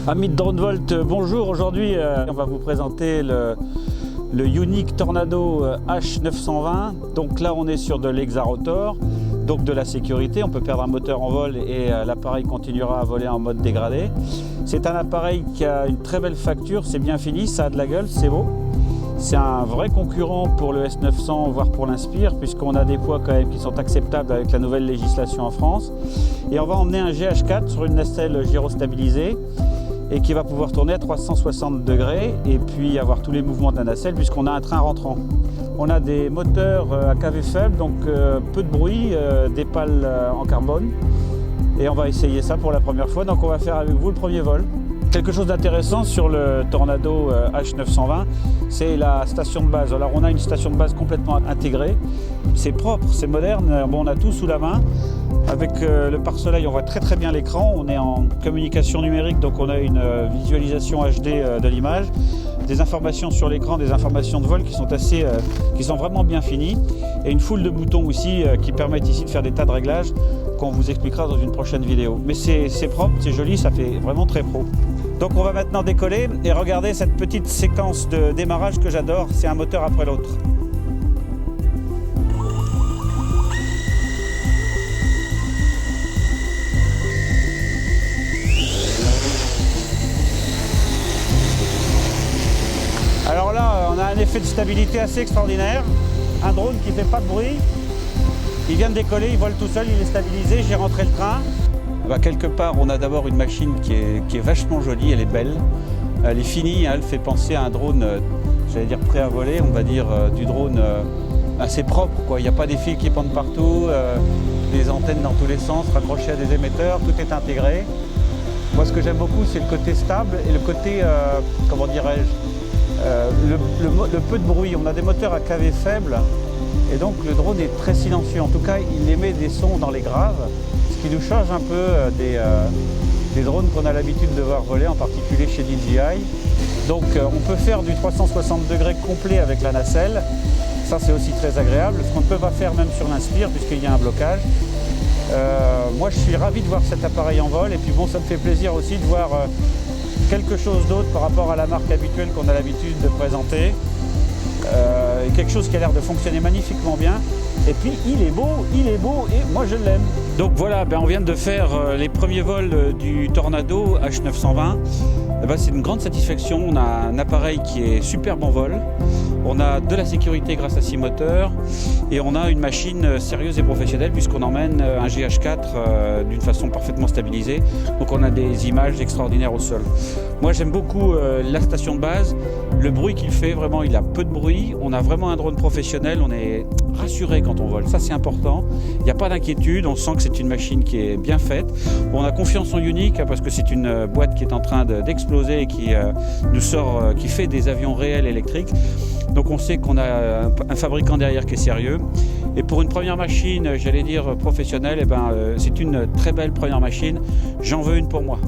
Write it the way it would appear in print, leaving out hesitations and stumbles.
Amis de DroneVolt, bonjour. Aujourd'hui, on va vous présenter le Yuneec Tornado H920. Donc là, on est sur de l'Exarotor, donc de la sécurité. On peut perdre un moteur en vol et l'appareil continuera à voler en mode dégradé. C'est un appareil qui a une très belle facture, c'est bien fini, ça a de la gueule, c'est beau. C'est un vrai concurrent pour le S900, voire pour l'Inspire, puisqu'on a des poids quand même qui sont acceptables avec la nouvelle législation en France. Et on va emmener un GH4 sur une nacelle gyrostabilisée et qui va pouvoir tourner à 360 degrés et puis avoir tous les mouvements de la nacelle puisqu'on a un train rentrant. On a des moteurs à kV faible, donc peu de bruit, des pales en carbone. Et on va essayer ça pour la première fois, donc on va faire avec vous le premier vol. Quelque chose d'intéressant sur le Tornado H920, c'est la station de base. Alors on a une station de base complètement intégrée, c'est propre, c'est moderne, bon, on a tout sous la main. Avec le pare-soleil, on voit très bien l'écran, on est en communication numérique, donc on a une visualisation HD de l'image, des informations sur l'écran, des informations de vol qui sont vraiment bien finies, et une foule de boutons aussi qui permettent ici de faire des tas de réglages qu'on vous expliquera dans une prochaine vidéo. Mais c'est propre, c'est joli, ça fait vraiment très pro. Donc on va maintenant décoller et regarder cette petite séquence de démarrage que j'adore, c'est un moteur après l'autre. Alors là, on a un effet de stabilité assez extraordinaire, un drone qui ne fait pas de bruit, il vient de décoller, il vole tout seul, il est stabilisé, j'ai rentré le train. Quelque part, on a d'abord une machine qui est vachement jolie, elle est belle, elle est finie, hein, elle fait penser à un drone, j'allais dire prêt à voler, on va dire du drone assez propre, quoi. Il n'y a pas des fils qui pendent partout, des antennes dans tous les sens, raccrochées à des émetteurs, tout est intégré. Moi, ce que j'aime beaucoup, c'est le côté stable et le côté, comment dirais-je, le peu de bruit. On a des moteurs à kV faible et donc le drone est très silencieux. En tout cas, il émet des sons dans les graves, ce qui nous change un peu des drones qu'on a l'habitude de voir voler, en particulier chez DJI. Donc on peut faire du 360 degrés complet avec la nacelle. Ça, c'est aussi très agréable, ce qu'on ne peut pas faire même sur l'Inspire puisqu'il y a un blocage. Moi, je suis ravi de voir cet appareil en vol et puis bon, ça me fait plaisir aussi de voir quelque chose d'autre par rapport à la marque habituelle qu'on a l'habitude de présenter. Quelque chose qui a l'air de fonctionner magnifiquement bien. Et puis il est beau et moi je l'aime. Donc voilà, on vient de faire les premiers vols du Tornado H920. C'est une grande satisfaction, on a un appareil qui est superbe en vol, on a de la sécurité grâce à 6 moteurs et on a une machine sérieuse et professionnelle puisqu'on emmène un GH4 d'une façon parfaitement stabilisée, donc on a des images extraordinaires au sol. Moi j'aime beaucoup la station de base, le bruit qu'il fait, vraiment il a peu de bruit, on a vraiment un drone professionnel, on est rassuré quand on vole, ça c'est important, il n'y a pas d'inquiétude, on sent que c'est une machine qui est bien faite. On a confiance en Yuneec parce que c'est une boîte qui est en train d'exploser et qui nous sort, qui fait des avions réels électriques. Donc on sait qu'on a un fabricant derrière qui est sérieux. Et pour une première machine, j'allais dire professionnelle, c'est une très belle première machine. J'en veux une pour moi.